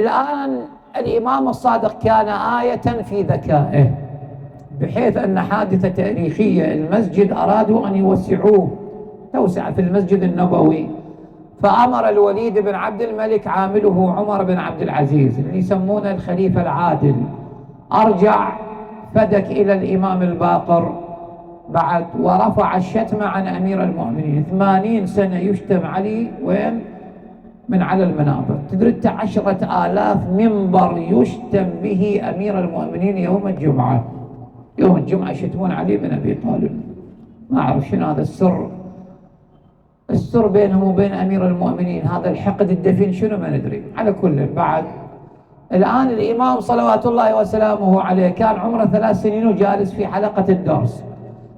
الآن الإمام الصادق كان آية في ذكائه، بحيث أن حادثة تاريخية، المسجد أرادوا أن يوسعوه توسع في المسجد النبوي، فأمر الوليد بن عبد الملك عامله عمر بن عبد العزيز اللي يسمونه الخليفة العادل، أرجع فدك إلى الإمام الباقر بعد، ورفع الشتم عن أمير المؤمنين. 80 سنة يشتم علي وين؟ من على المنابر. تدري 10,000 منبر يشتم به أمير المؤمنين يوم الجمعة. يوم الجمعة يشتمون علي بن أبي طالب. ما أعرف شنو هذا السر بينهم وبين أمير المؤمنين، هذا الحقد الدفين شنو ما ندري. على كل بعد، الآن الإمام صلوات الله وسلامه عليه كان عمره 3 سنين وجالس في حلقة الدرس.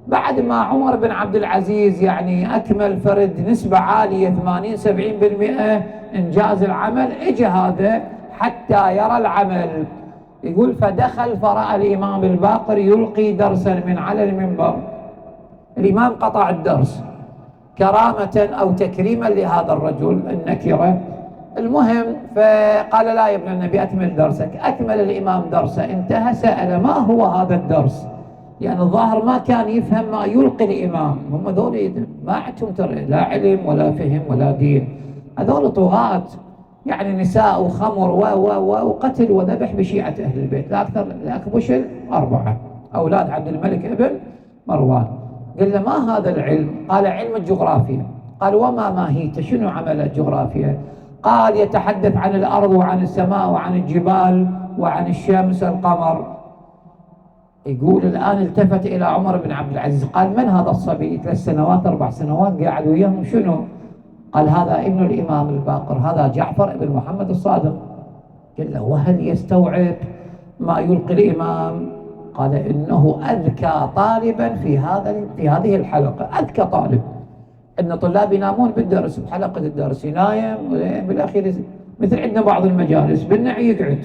بعد ما عمر بن عبد العزيز يعني أكمل فرد نسبة عالية 80-70% إنجاز العمل، إجا هذا حتى يرى العمل. يقول فدخل فرأى الإمام الباقر يلقي درسا من على المنبر. الإمام قطع الدرس كرامة أو تكريما لهذا الرجل النكرة. المهم فقال لا يا ابن النبي أكمل درسك. أكمل الإمام درسه، انتهى، سأل ما هو هذا الدرس، يعني الظاهر ما كان يفهم ما يلقي الإمام. هم ذول ما عندهم ترى لا علم ولا فهم ولا دين، هذول طغاة، يعني نساء وخمر وقتل وذبح بشيعة أهل البيت. لا أكثر الأكبش 4 أولاد عبد الملك ابن مروان. قال له ما هذا العلم؟ قال علم الجغرافيا. قال وما ماهيته؟ شنو عمل الجغرافيا؟ قال يتحدث عن الأرض وعن السماء وعن الجبال وعن الشمس القمر. يقول الآن التفت إلى عمر بن عبد العزيز قال من هذا الصبي 3 سنوات 4 سنوات قاعد وياهم شنو؟ قال هذا ابن الإمام الباقر، هذا جعفر بن محمد الصادق. قال له وهل يستوعب ما يلقي الإمام؟ قال إنه أذكى طالبا في هذه الحلقة، أذكى طالب. إن طلاب ينامون بالدرس بحلقة الدرس، ينايم بالأخير مثل عندنا بعض المجالس بالنعي يقعد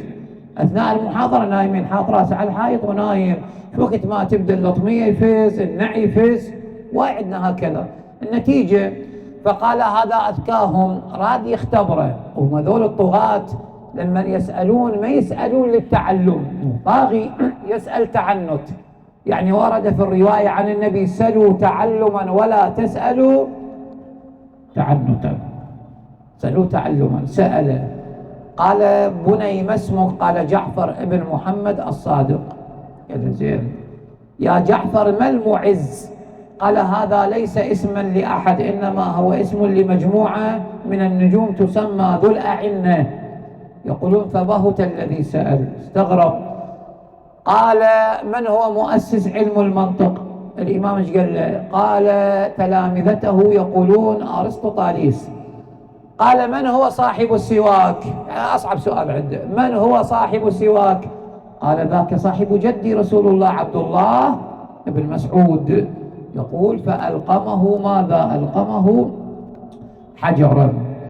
أثناء المحاضرة نايمين، حاط راسه على الحائط ونايم، في وقت ما تبدأ اللطمية يفز، النعي يفز، وعندنا هكذا. النتيجة فقال هذا أذكاهم، راد يختبره. وهم ذول الطغاة لما يسألون ما يسألون للتعلم، طاغي يسأل تعنت. يعني ورد في الرواية عن النبي سلوا تعلما ولا تسألوا تعنتا. سألوا تعلما، سأل. قال بني ما اسمك؟ قال جعفر ابن محمد الصادق. قال زين يا جعفر ما المعز؟ قال هذا ليس اسما لأحد، إنما هو اسم لمجموعة من النجوم تسمى ذو الأعنة. يقولون فبهت الذي سأل، استغرب. قال من هو مؤسس علم المنطق؟ الإمام ايش قال له؟ قال تلامذته يقولون أرسطو طاليس. قال من هو صاحب السواك؟ أصعب سؤال عنده، من هو صاحب السواك؟ قال ذاك صاحب جدي رسول الله عبد الله بن مسعود. يقول فألقمه ماذا؟ ألقمه حجرا.